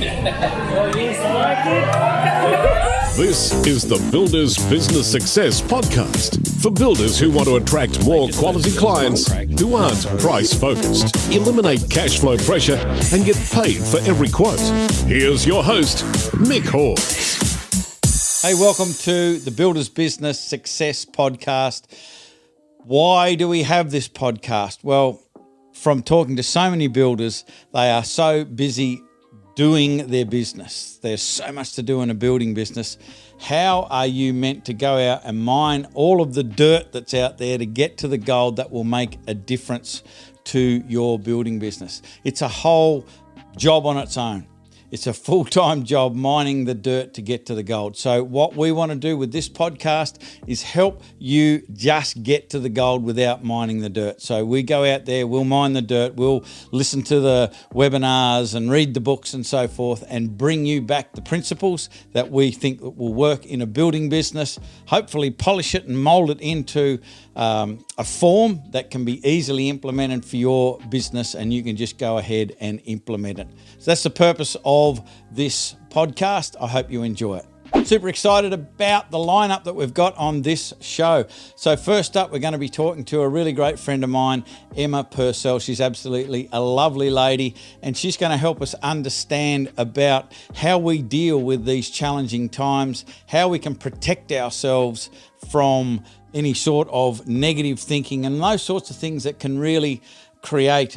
This is the Builders Business Success Podcast for builders who want to attract more quality clients who aren't price-focused, eliminate cash flow pressure, and get paid for every quote. Here's your host, Mick Hawes. Hey, welcome to the Builders Business Success Podcast. Why do we have this podcast? Well, from talking to so many builders, they are so busy doing their business. There's so much to do in a building business. How are you meant to go out and mine all of the dirt that's out there to get to the gold that will make a difference to your building business? It's a whole job on its own. It's a full-time job mining the dirt to get to the gold. So what we want to do with this podcast is help you just get to the gold without mining the dirt. So we go out there, we'll mine the dirt, we'll listen to the webinars and read the books and so forth and bring you back the principles that we think that will work in a building business, hopefully polish it and mold it into a form that can be easily implemented for your business, and you can just go ahead and implement it. So that's the purpose of this podcast. I hope you enjoy it. Super excited about the lineup that we've got on this show. So first up, we're going to be talking to a really great friend of mine, Emma Purcell. She's absolutely a lovely lady, and she's going to help us understand about how we deal with these challenging times, how we can protect ourselves from any sort of negative thinking and those sorts of things that can really create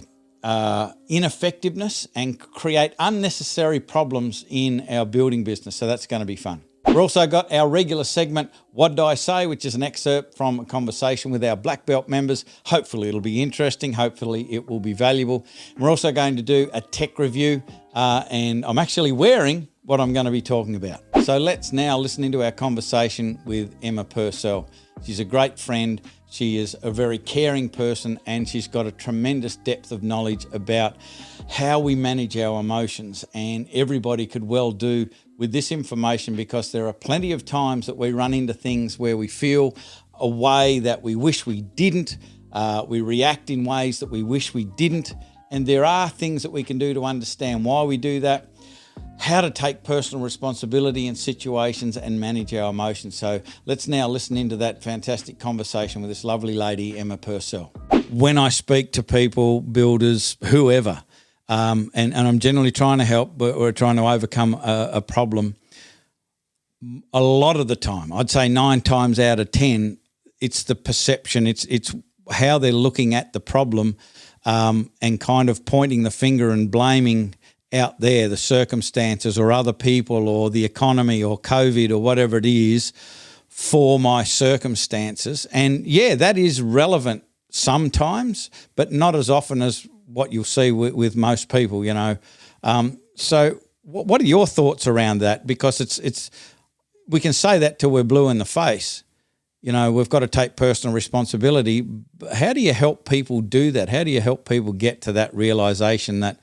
ineffectiveness and create unnecessary problems in our building business. So that's going to be fun. We've also got our regular segment, What Did I Say?, which is an excerpt from a conversation with our blackbelt members. Hopefully it'll be interesting. Hopefully it will be valuable. And we're also going to do a tech review, and I'm actually wearing what I'm going to be talking about. So let's now listen into our conversation with Emma Purcell. She's a great friend. She is a very caring person, and she's got a tremendous depth of knowledge about how we manage our emotions. And everybody could well do with this information, because there are plenty of times that we run into things where we feel a way that we wish we didn't. We react in ways that we wish we didn't. And there are things that we can do to understand why we do that, how to take personal responsibility in situations and manage our emotions. So let's now listen into that fantastic conversation with this lovely lady, Emma Purcell. When I speak to people, builders, whoever, and I'm generally trying to help, but we're trying to overcome a problem, a lot of the time, I'd say 9 times out of 10, it's the perception, it's how they're looking at the problem, and kind of pointing the finger and blaming out there the circumstances or other people or the economy or COVID or whatever it is for my circumstances. And yeah, that is relevant sometimes, but not as often as what you'll see with most people, you know. So what are your thoughts around that? Because it's we can say that till we're blue in the face. You know, we've got to take personal responsibility. How do you help people do that? How do you help people get to that realization that,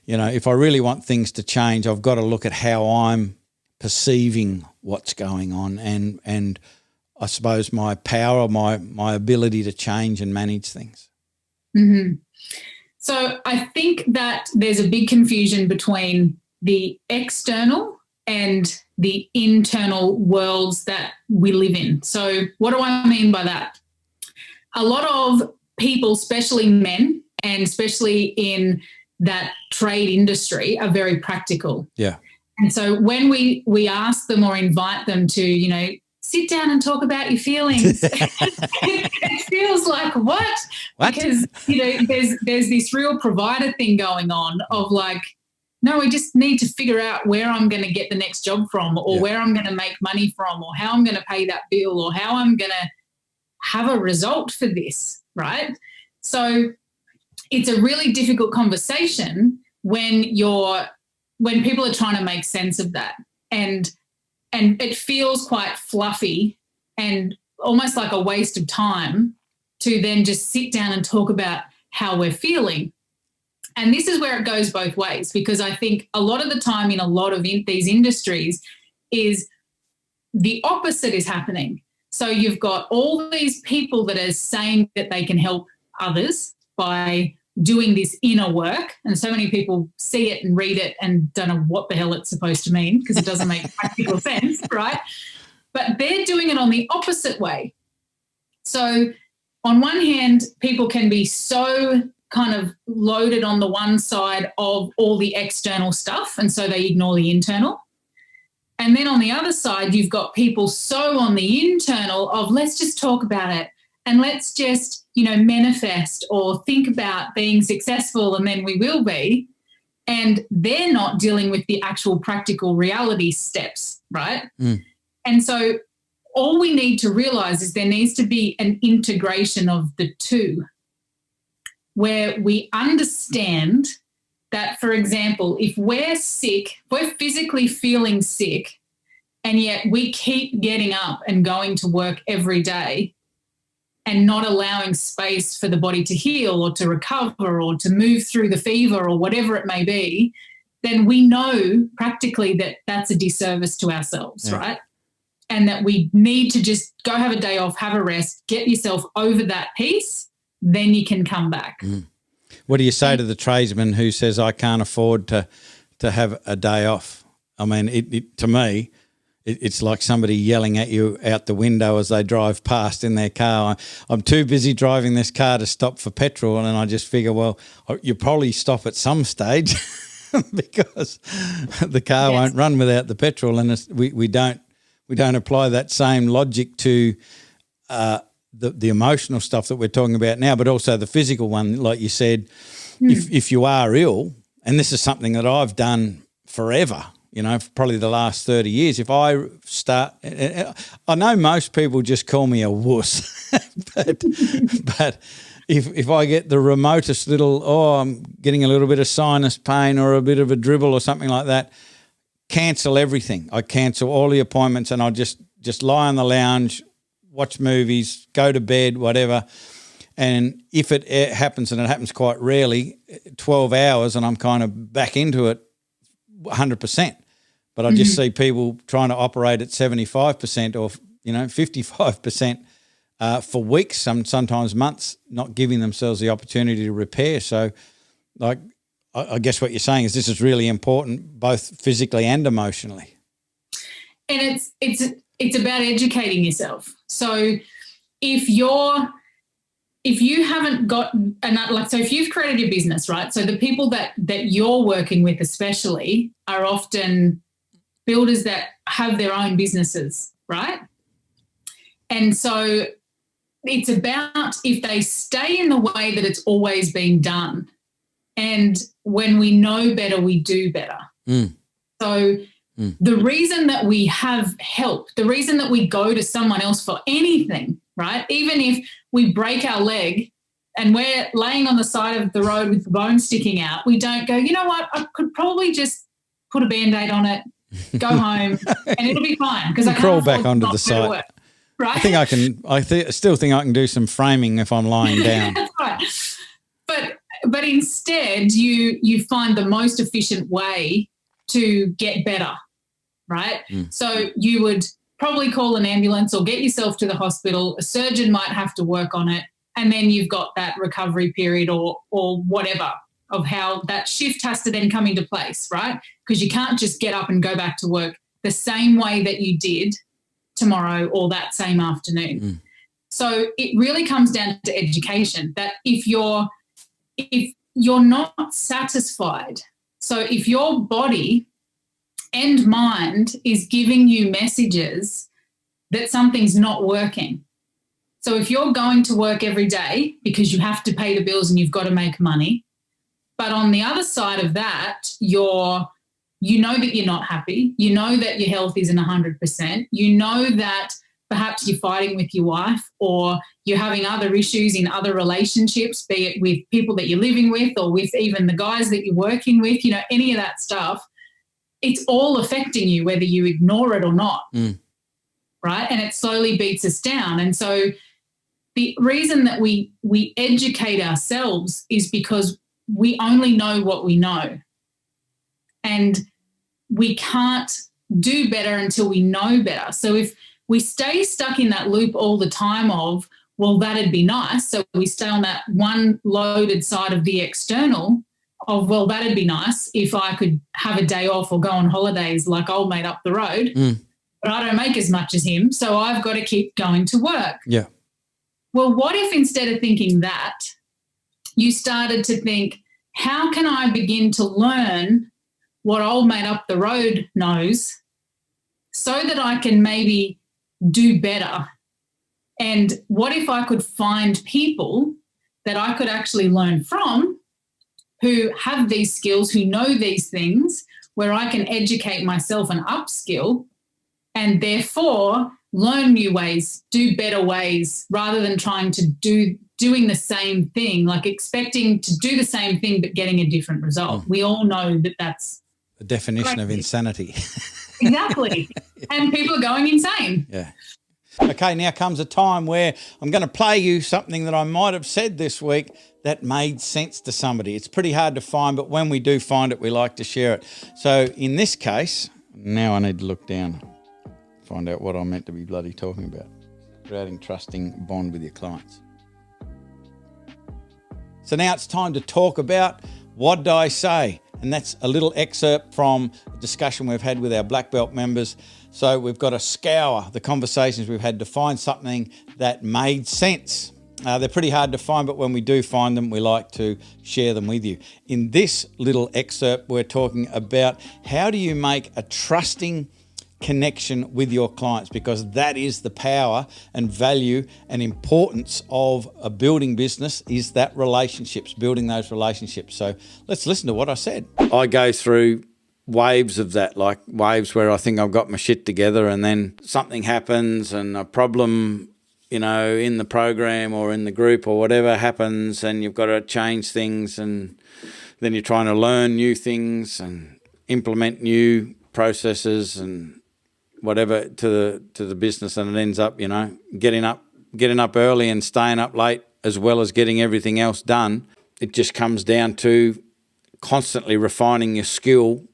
you know, if I really want things to change, I've got to look at how I'm perceiving what's going on and I suppose my power, my ability to change and manage things. Mm-hmm. So I think that there's a big confusion between the external and the internal worlds that we live in. So what do I mean by that? A lot of people, especially men, and especially in that trade industry, are very practical. Yeah. And so when we ask them or invite them to, you know, sit down and talk about your feelings, it feels like what? Because, you know, there's this real provider thing going on of like, no, we just need to figure out where I'm going to get the next job from, or where I'm going to make money from, or how I'm going to pay that bill, or how I'm going to have a result for this, right? So it's a really difficult conversation when people are trying to make sense of that. And it feels quite fluffy and almost like a waste of time to then just sit down and talk about how we're feeling. And this is where it goes both ways, because I think a lot of the time in a lot of these industries is the opposite is happening. So you've got all these people that are saying that they can help others by doing this inner work. And so many people see it and read it and don't know what the hell it's supposed to mean because it doesn't make practical sense, right? But they're doing it on the opposite way. So on one hand, people can be so kind of loaded on the one side of all the external stuff, and so they ignore the internal. And then on the other side, you've got people so on the internal of let's just talk about it and let's just, manifest or think about being successful and then we will be. And they're not dealing with the actual practical reality steps, right? Mm. And so all we need to realize is there needs to be an integration of the two where we understand that, for example, if we're sick, we're physically feeling sick, and yet we keep getting up and going to work every day and not allowing space for the body to heal or to recover or to move through the fever or whatever it may be, then we know practically that that's a disservice to ourselves, right? And that we need to just go have a day off, have a rest, get yourself over that piece, then you can come back. Mm. What do you say to the tradesman who says, I can't afford to have a day off? I mean, to me, it's like somebody yelling at you out the window as they drive past in their car. I'm too busy driving this car to stop for petrol, and I just figure, well, you probably stop at some stage because the car won't run without the petrol, and we don't apply that same logic to the emotional stuff that we're talking about now, but also the physical one, like you said. If you are ill, and this is something that I've done forever, probably the last 30 years, if I start – I know most people just call me a wuss, but if I get the remotest little, I'm getting a little bit of sinus pain or a bit of a dribble or something like that, cancel everything. I cancel all the appointments and I just lie on the lounge, watch movies, go to bed, whatever. And if it happens, and it happens quite rarely, 12 hours and I'm kind of back into it 100%. But I just see people trying to operate at 75% or, 55% for weeks, sometimes months, not giving themselves the opportunity to repair. So, like, I guess what you're saying is this is really important, both physically and emotionally. And it's about educating yourself. So if you haven't got enough, so if you've created your business, right? So the people that you're working with especially are often builders that have their own businesses, right? And so it's about if they stay in the way that it's always been done. And when we know better, we do better. So the reason that we have help, the reason that we go to someone else for anything, right? Even if we break our leg and we're laying on the side of the road with the bone sticking out, we don't go, you know what, I could probably just put a Band-Aid on it, go home, and it'll be fine because I can't crawl back onto the site. Work, right? I think I can. Still think I can do some framing if I'm lying down. That's right. But instead, you find the most efficient way to get better, right? So you would probably call an ambulance or get yourself to the hospital. A surgeon might have to work on it, and then you've got that recovery period or whatever of how that shift has to then come into place, right? Because you can't just get up and go back to work the same way that you did tomorrow or that same afternoon. So it really comes down to education, that if you're not satisfied, so if your body and mind is giving you messages that something's not working. So if you're going to work every day because you have to pay the bills and you've got to make money, but on the other side of that, you know that you're not happy, you know that your health isn't 100%, you know that perhaps you're fighting with your wife or you're having other issues in other relationships, be it with people that you're living with or with even the guys that you're working with, any of that stuff, it's all affecting you whether you ignore it or not, right? And it slowly beats us down. And so the reason that we educate ourselves is because we only know what we know. And we can't do better until we know better. So if we stay stuck in that loop all the time of well, that'd be nice. So we stay on that one loaded side of the external of, well, that'd be nice if I could have a day off or go on holidays like old mate up the road. But I don't make as much as him, so I've got to keep going to work. Yeah. Well, what if instead of thinking that, you started to think, how can I begin to learn what old mate up the road knows so that I can maybe do better? And what if I could find people that I could actually learn from who have these skills, who know these things, where I can educate myself and upskill and therefore learn new ways, do better ways, rather than trying to doing the same thing, like expecting to do the same thing but getting a different result. We all know that that's the definition crazy. of insanity. Exactly. And people are going insane. Yeah. Okay, now comes a time where I'm going to play you something that I might have said this week that made sense to somebody. It's pretty hard to find, but when we do find it, we like to share it. So in this case, now I need to look down, find out what I'm meant to be bloody talking about. Creating trusting bond with your clients. So now it's time to talk about what did I say? And that's a little excerpt from a discussion we've had with our black belt members. So we've got to scour the conversations we've had to find something that made sense. They're pretty hard to find, but when we do find them, we like to share them with you. In this little excerpt, we're talking about how do you make a trusting connection with your clients, because that is the power and value and importance of a building business, is that relationships, building those relationships. So let's listen to what I said. I go through waves of that, like waves where I think I've got my shit together and then something happens and a problem, you know, in the program or in the group or whatever happens, and you've got to change things, and then you're trying to learn new things and implement new processes and whatever to the business, and it ends up, you know, getting up early and staying up late as well as getting everything else done. It just comes down to constantly refining your skill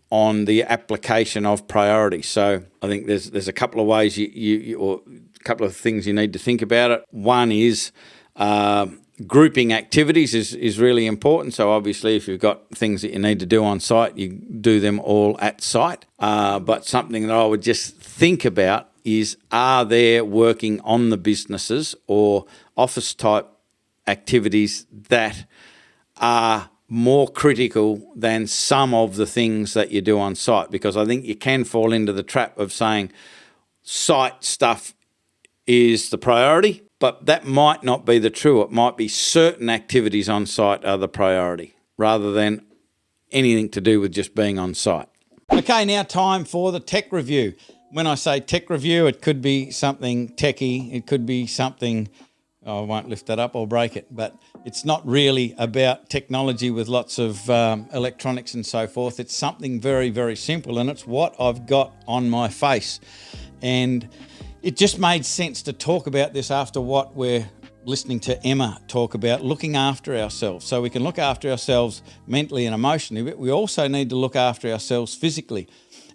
on the application of priority. So I think there's a couple of ways or a couple of things you need to think about it. One is grouping activities is really important. So obviously if you've got things that you need to do on site, you do them all at site. But something that I would just think about is, are there working on the businesses or office type activities that are more critical than some of the things that you do on site? Because I think you can fall into the trap of saying site stuff is the priority, but that might not be the true. It might be certain activities on site are the priority rather than anything to do with just being on site. Okay, now time for the tech review. When I say tech review, it could be something techie, it could be something, I won't lift that up or break it, but it's not really about technology with lots of electronics and so forth. It's something very, very simple, and it's what I've got on my face. And it just made sense to talk about this after what we're listening to Emma talk about, looking after ourselves. So we can look after ourselves mentally and emotionally, but we also need to look after ourselves physically.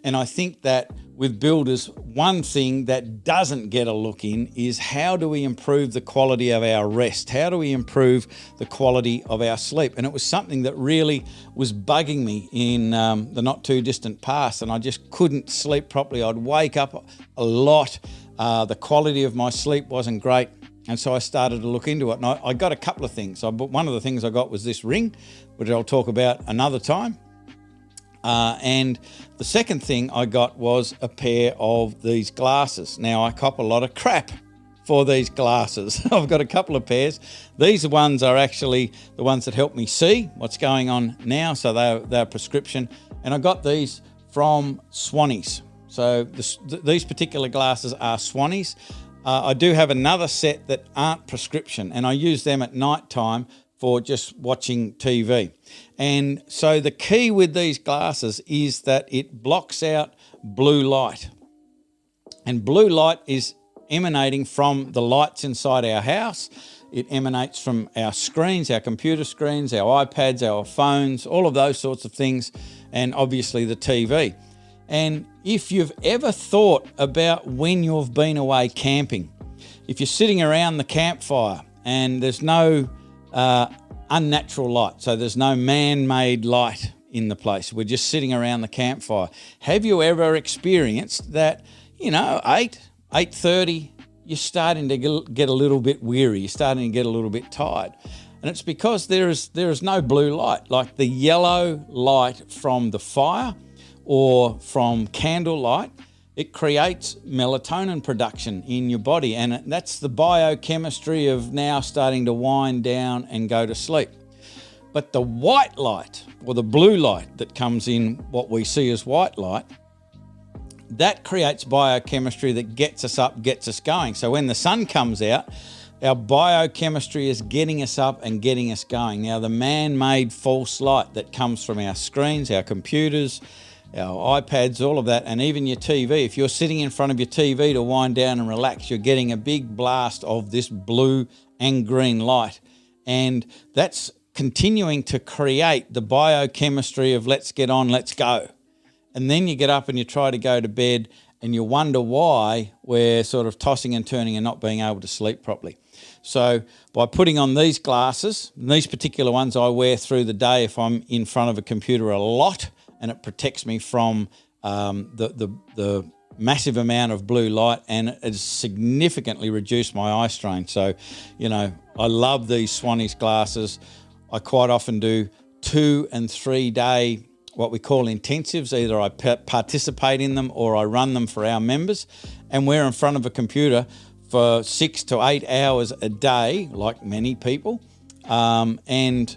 And I think that with builders, one thing that doesn't get a look in is how do we improve the quality of our rest? How do we improve the quality of our sleep? And it was something that really was bugging me in the not too distant past, and I just couldn't sleep properly. I'd wake up a lot. The quality of my sleep wasn't great. And so I started to look into it, and I got a couple of things. One of the things I got was this ring, which I'll talk about another time. And the second thing I got was a pair of these glasses. Now, I cop a lot of crap for these glasses. I've got a couple of pairs. These ones are actually the ones that help me see what's going on now, so they're prescription. And I got these from Swannies. So these particular glasses are Swannies. I do have another set that aren't prescription, and I use them at night time for just watching TV. And so the key with these glasses is that it blocks out blue light. And blue light is emanating from the lights inside our house. It emanates from our screens, our computer screens, our iPads, our phones, all of those sorts of things, and obviously the TV. And if you've ever thought about when you've been away camping if you're sitting around the campfire and there's no unnatural light, so there's no man-made light in the place, we're just sitting around the campfire. Have you ever experienced that, 8:30, you're starting to get a little bit weary, you're starting to get a little bit tired? And it's because there is no blue light, like the yellow light from the fire or from candlelight. It creates melatonin production in your body, and that's the biochemistry of now starting to wind down and go to sleep. But the white light, or the blue light that comes in what we see as white light, that creates biochemistry that gets us up, gets us going. So when the sun comes out, our biochemistry is getting us up and getting us going. Now, the man-made false light that comes from our screens, our computers, our iPads, all of that, and even your TV. If you're sitting in front of your TV to wind down and relax, you're getting a big blast of this blue and green light. And that's continuing to create the biochemistry of let's get on, let's go. And then you get up and you try to go to bed and you wonder why we're sort of tossing and turning and not being able to sleep properly. So by putting on these glasses, and these particular ones I wear through the day if I'm in front of a computer a lot, and it protects me from the massive amount of blue light, and it has significantly reduced my eye strain. So, I love these Swannies glasses. I quite often do 2 and 3 day what we call intensives. Either I participate in them or I run them for our members, and we're in front of a computer for 6 to 8 hours a day, like many people, and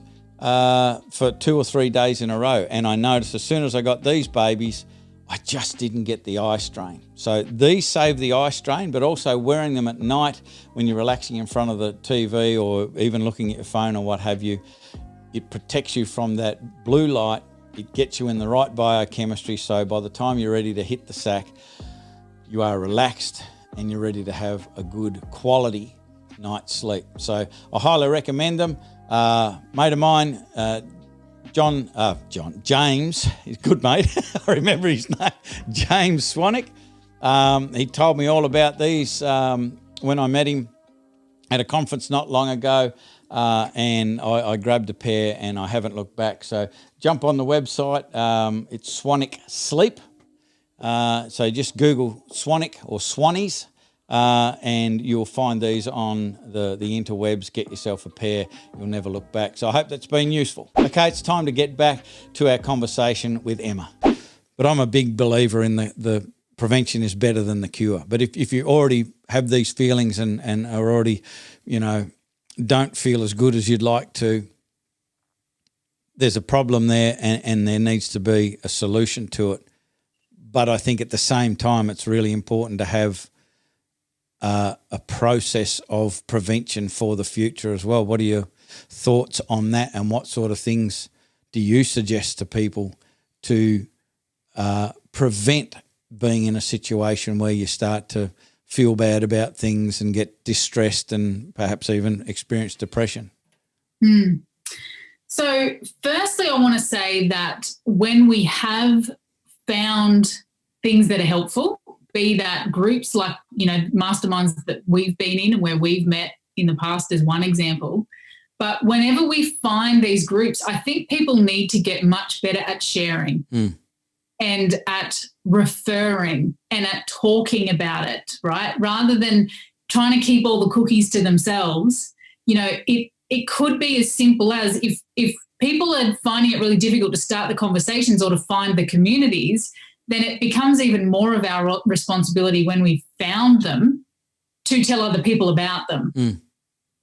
for 2 or 3 days in a row. And I noticed as soon as I got these babies, I just didn't get the eye strain. So these save the eye strain, but also wearing them at night when you're relaxing in front of the TV or even looking at your phone or what have you, it protects you from that blue light. It gets you in the right biochemistry. So by the time you're ready to hit the sack, you are relaxed and you're ready to have a good quality night's sleep. So I highly recommend them. Mate of mine, James, he's a good mate. I remember his name, James Swanwick. He told me all about these when I met him at a conference not long ago, and I grabbed a pair and I haven't looked back. So jump on the website. It's Swanwick Sleep. So just Google Swanwick or Swannies. And you'll find these on the interwebs. Get yourself a pair. You'll never look back. So I hope that's been useful. Okay, it's time to get back to our conversation with Emma. But I'm a big believer in the prevention is better than the cure. But if you already have these feelings and are already, don't feel as good as you'd like to, there's a problem there and there needs to be a solution to it. But I think at the same time, it's really important to have a process of prevention for the future as well. What are your thoughts on that, and what sort of things do you suggest to people to prevent being in a situation where you start to feel bad about things and get distressed and perhaps even experience depression? So firstly, I want to say that when we have found things that are helpful, be that groups like, masterminds that we've been in and where we've met in the past is one example. But whenever we find these groups, I think people need to get much better at sharing and at referring and at talking about it, right? Rather than trying to keep all the cookies to themselves, it could be as simple as if people are finding it really difficult to start the conversations or to find the communities, then it becomes even more of our responsibility when we found them to tell other people about them.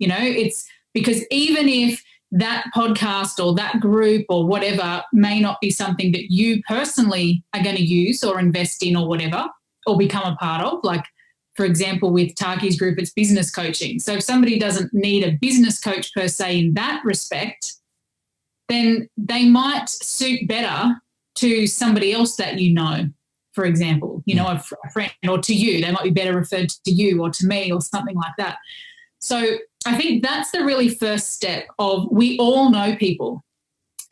It's because even if that podcast or that group or whatever may not be something that you personally are going to use or invest in or whatever, or become a part of, like, for example, with Taki's group, it's business coaching. So if somebody doesn't need a business coach per se in that respect, then they might suit better to somebody else that for example, a friend, or to you. They might be better referred to you or to me or something like that. So I think that's the really first step of, we all know people.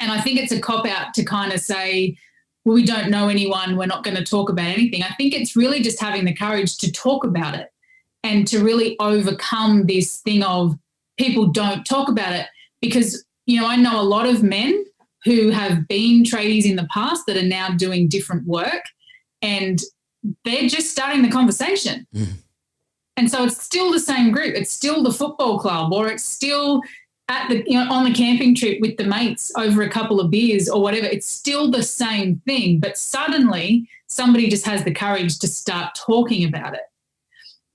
And I think it's a cop-out to kind of say, well, we don't know anyone, we're not going to talk about anything. I think it's really just having the courage to talk about it and to really overcome this thing of people don't talk about it. Because, I know a lot of men who have been tradies in the past that are now doing different work, and they're just starting the conversation. And so it's still the same group. It's still the football club, or it's still at the, on the camping trip with the mates over a couple of beers or whatever. It's still the same thing, but suddenly somebody just has the courage to start talking about it.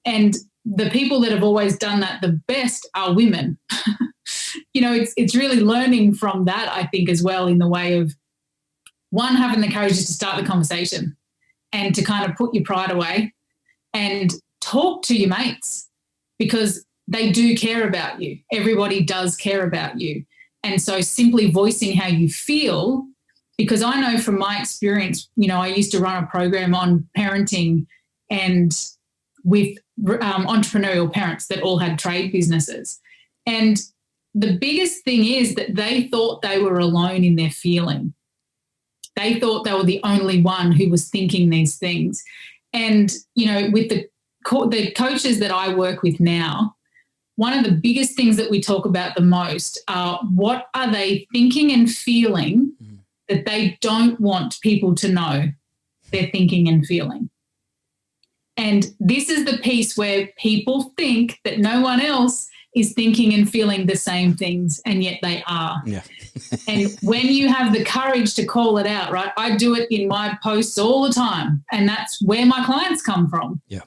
And the people that have always done that the best are women. It's really learning from that, I think, as well, in the way of, one, having the courage to start the conversation and to kind of put your pride away and talk to your mates, because they do care about you. Everybody does care about you. And so simply voicing how you feel, because I know from my experience, I used to run a program on parenting and with entrepreneurial parents that all had trade businesses. And the biggest thing is that they thought they were alone in their feeling. They thought they were the only one who was thinking these things. And, with the coaches that I work with now, one of the biggest things that we talk about the most are, what are they thinking and feeling that they don't want people to know they're thinking and feeling. And this is the piece where people think that no one else is thinking and feeling the same things, and yet they are. Yeah. And when you have the courage to call it out, right? I do it in my posts all the time, and that's where my clients come from. Yeah.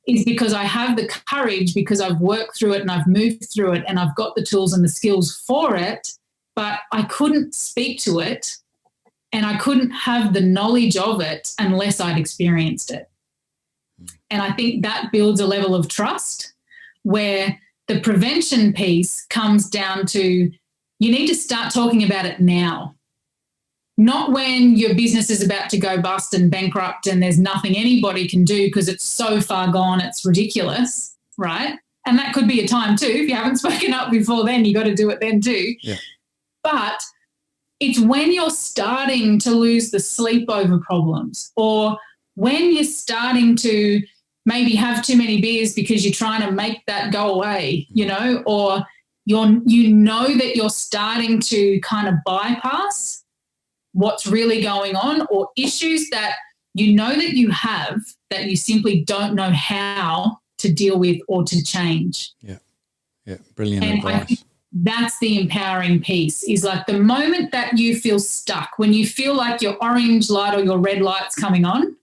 Is because I have the courage, because I've worked through it and I've moved through it and I've got the tools and the skills for it, but I couldn't speak to it and I couldn't have the knowledge of it unless I'd experienced it. And I think that builds a level of trust, where the prevention piece comes down to, you need to start talking about it now. Not when your business is about to go bust and bankrupt and there's nothing anybody can do because it's so far gone, it's ridiculous, right? And that could be a time too. If you haven't spoken up before then, you got to do it then too. Yeah. But it's when you're starting to lose the sleep over problems, or when you're starting to maybe have too many beers because you're trying to make that go away, or that you're starting to kind of bypass what's really going on, or issues that that you have that you simply don't know how to deal with or to change. Yeah. Brilliant and advice. I think that's the empowering piece, is like the moment that you feel stuck, when you feel like your orange light or your red light's coming on,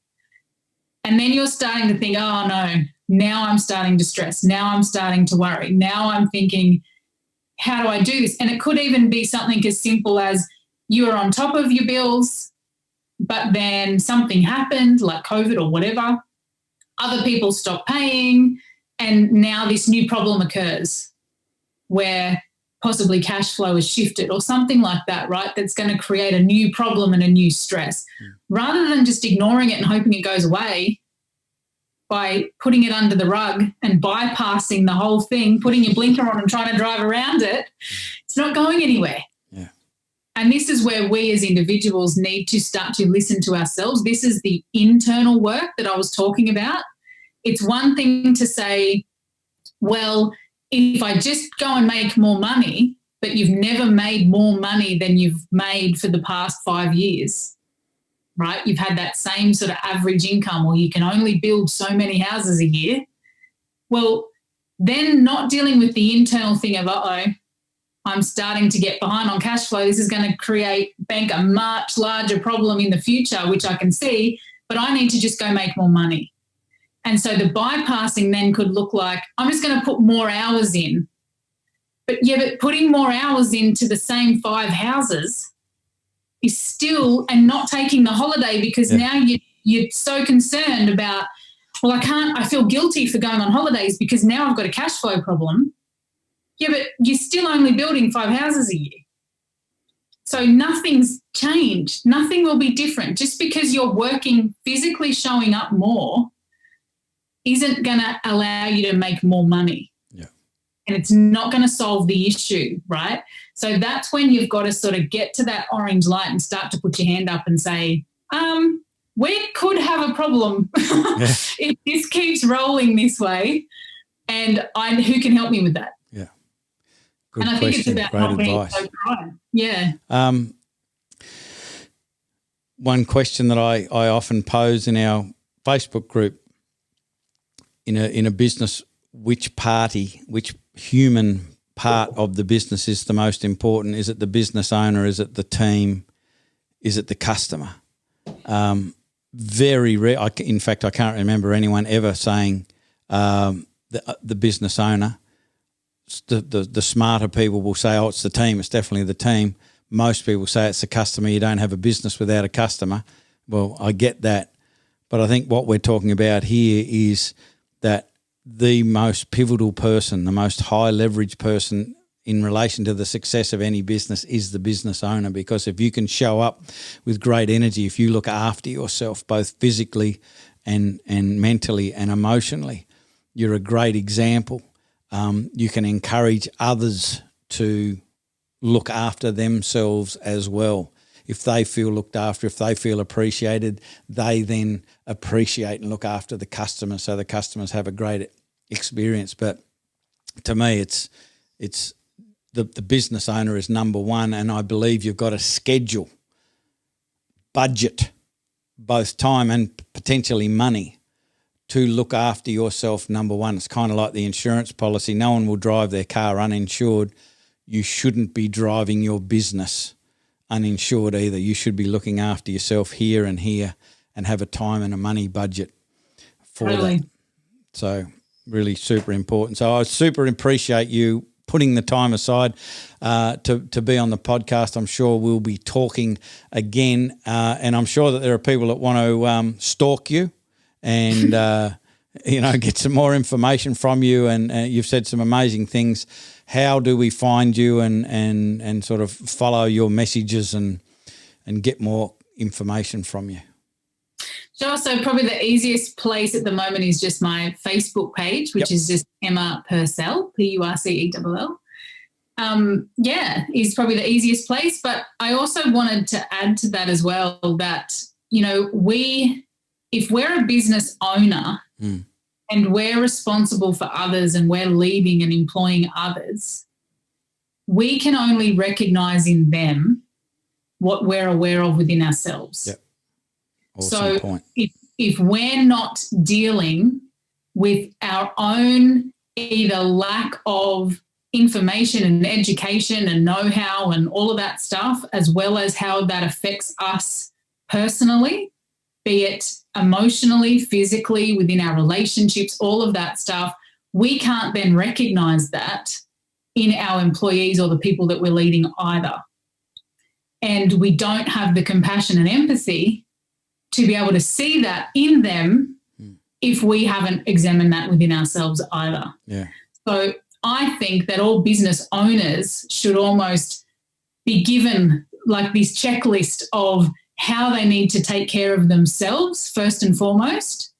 and then you're starting to think, oh no, now I'm starting to stress, now I'm starting to worry, now I'm thinking, how do I do this? And it could even be something as simple as, you are on top of your bills, but then something happened, like COVID or whatever. Other people stop paying, and now this new problem occurs where possibly cash flow is shifted or something like that, right? That's going to create a new problem and a new stress. Rather than just ignoring it and hoping it goes away by putting it under the rug and bypassing the whole thing, putting your blinker on and trying to drive around it, it's not going anywhere. And this is where we as individuals need to start to listen to ourselves. This is the internal work that I was talking about. It's one thing to say, well, if I just go and make more money, but you've never made more money than you've made for the past 5 years, right? You've had that same sort of average income, or you can only build so many houses a year. Well, then not dealing with the internal thing of, I'm starting to get behind on cash flow. This is going to create a much larger problem in the future, which I can see, but I need to just go make more money. And so the bypassing then could look like, I'm just going to put more hours in. But putting more hours into the same 5 houses is still, and not taking the holiday because now you're so concerned about, well, I feel guilty for going on holidays because now I've got a cash flow problem. Yeah, but you're still only building 5 houses a year. So nothing's changed. Nothing will be different. Just because you're working, physically showing up more, isn't going to allow you to make more money. Yeah. And it's not going to solve the issue, right? So that's when you've got to sort of get to that orange light and start to put your hand up and say, we could have a problem if this keeps rolling this way. And who can help me with that? Yeah. Good and I question. think it's about Great not being advice. so proud. Yeah. One question that I often pose in our Facebook group, in a business, which human part of the business is the most important? Is it the business owner? Is it the team? Is it the customer? Very rare. In fact, I can't remember anyone ever saying the business owner. The smarter people will say, oh, it's the team. It's definitely the team. Most people say it's the customer. You don't have a business without a customer. Well, I get that. But I think what we're talking about here is that the most pivotal person, the most high leverage person in relation to the success of any business is the business owner, because if you can show up with great energy, if you look after yourself both physically and mentally and emotionally, you're a great example. You can encourage others to look after themselves as well. If they feel looked after, if they feel appreciated, they then appreciate and look after the customer, so the customers have a great experience. But to me, it's the business owner is number one, and I believe you've got to schedule, budget, both time and potentially money, to look after yourself, number one. It's kind of like the insurance policy. No one will drive their car uninsured. You shouldn't be driving your business uninsured either. You should be looking after yourself here and have a time and a money budget for that. So really super important. So I super appreciate you putting the time aside to be on the podcast. I'm sure we'll be talking again, and I'm sure that there are people that want to stalk you and get some more information from you. And you've said some amazing things. How do we find you and sort of follow your messages and get more information from you? Sure. So probably the easiest place at the moment is just my Facebook page, which is just Emma Purcell, Purcell. Is probably the easiest place. But I also wanted to add to that as well that, if we're a business owner and we're responsible for others and we're leading and employing others, we can only recognise in them what we're aware of within ourselves. Yep. Awesome point. If we're not dealing with our own either lack of information and education and know-how and all of that stuff, as well as how that affects us personally, be it emotionally, physically, within our relationships, all of that stuff, we can't then recognise that in our employees or the people that we're leading either. And we don't have the compassion and empathy to be able to see that in them if we haven't examined that within ourselves either. Yeah. So I think that all business owners should almost be given like this checklist of how they need to take care of themselves first and foremost,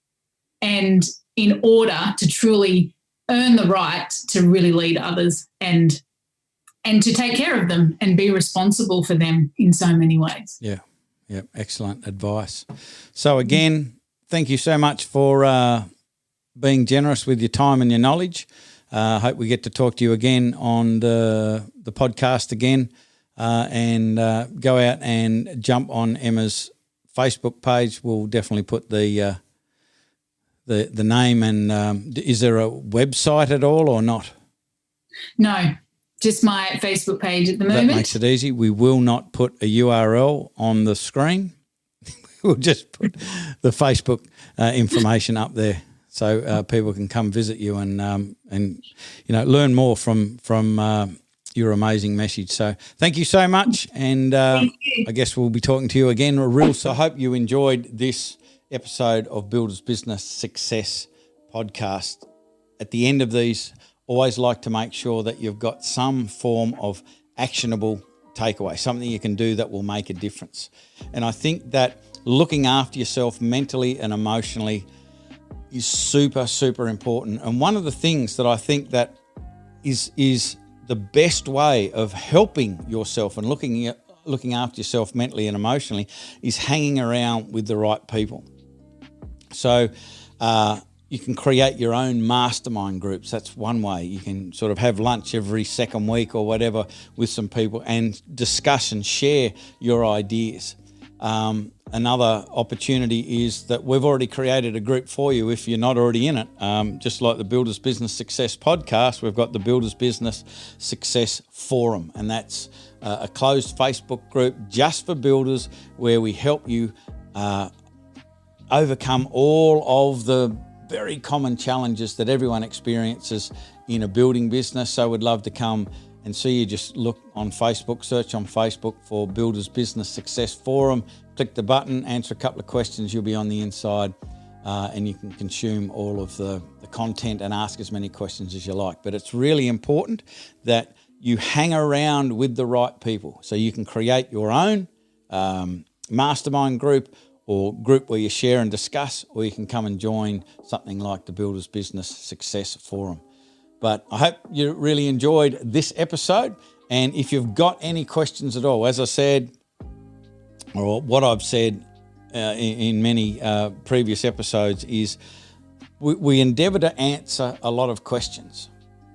and in order to truly earn the right to really lead others and to take care of them and be responsible for them in so many ways. Yeah. Yeah, excellent advice. So again, thank you so much for being generous with your time and your knowledge. I hope we get to talk to you again on the podcast again, and go out and jump on Emma's Facebook page. We'll definitely put the name and is there a website at all or not? No. Just my Facebook page at the moment. That makes it easy. We will not put a URL on the screen. We'll just put the Facebook information up there so people can come visit you and learn more from your amazing message. So thank you so much, and I guess we'll be talking to you again real soon. I hope you enjoyed this episode of Builders Business Success Podcast. At the end of these, always like to make sure that you've got some form of actionable takeaway, something you can do that will make a difference. And I think that looking after yourself mentally and emotionally is super, super important. And one of the things that I think that is the best way of helping yourself and looking after yourself mentally and emotionally is hanging around with the right people. So you can create your own mastermind groups. That's one way. You can sort of have lunch every second week or whatever with some people and discuss and share your ideas. Another opportunity is that we've already created a group for you if you're not already in it. Just like the Builders Business Success podcast, we've got the Builders Business Success Forum, and that's a closed Facebook group just for builders where we help you overcome all of the very common challenges that everyone experiences in a building business. So we'd love to come and see you. Just look on Facebook, search on Facebook for Builders Business Success Forum, click the button, answer a couple of questions, you'll be on the inside and you can consume all of the content and ask as many questions as you like. But it's really important that you hang around with the right people so you can create your own mastermind group or group where you share and discuss, or you can come and join something like the Builders Business Success Forum. But I hope you really enjoyed this episode. And if you've got any questions at all, as I said, or what I've said in many previous episodes, is we endeavour to answer a lot of questions.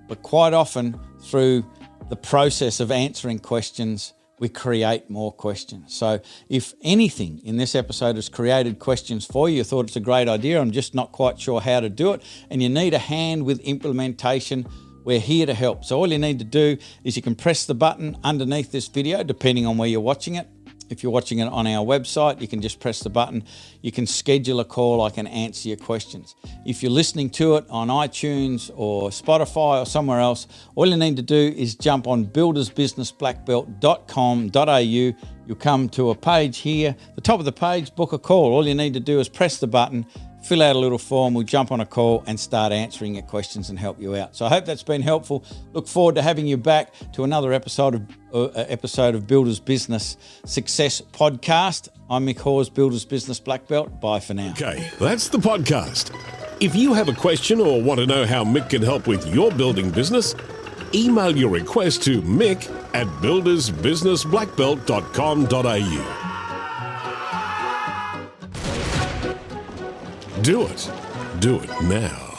But quite often through the process of answering questions, we create more questions. So if anything in this episode has created questions for you, you thought it's a great idea, I'm just not quite sure how to do it, and you need a hand with implementation, we're here to help. So all you need to do is you can press the button underneath this video, depending on where you're watching it. If you're watching it on our website, you can just press the button. You can schedule a call. I can answer your questions. If you're listening to it on iTunes or Spotify or somewhere else, all you need to do is jump on buildersbusinessblackbelt.com.au. You'll come to a page here, the top of the page, book a call. All you need to do is press the button, fill out a little form, we'll jump on a call and start answering your questions and help you out. So I hope that's been helpful. Look forward to having you back to another episode of Builders Business Success Podcast. I'm Mick Hawes, Builders Business Black Belt. Bye for now. Okay, that's the podcast. If you have a question or want to know how Mick can help with your building business, email your request to mick@buildersbusinessblackbelt.com.au. Do it. Do it now.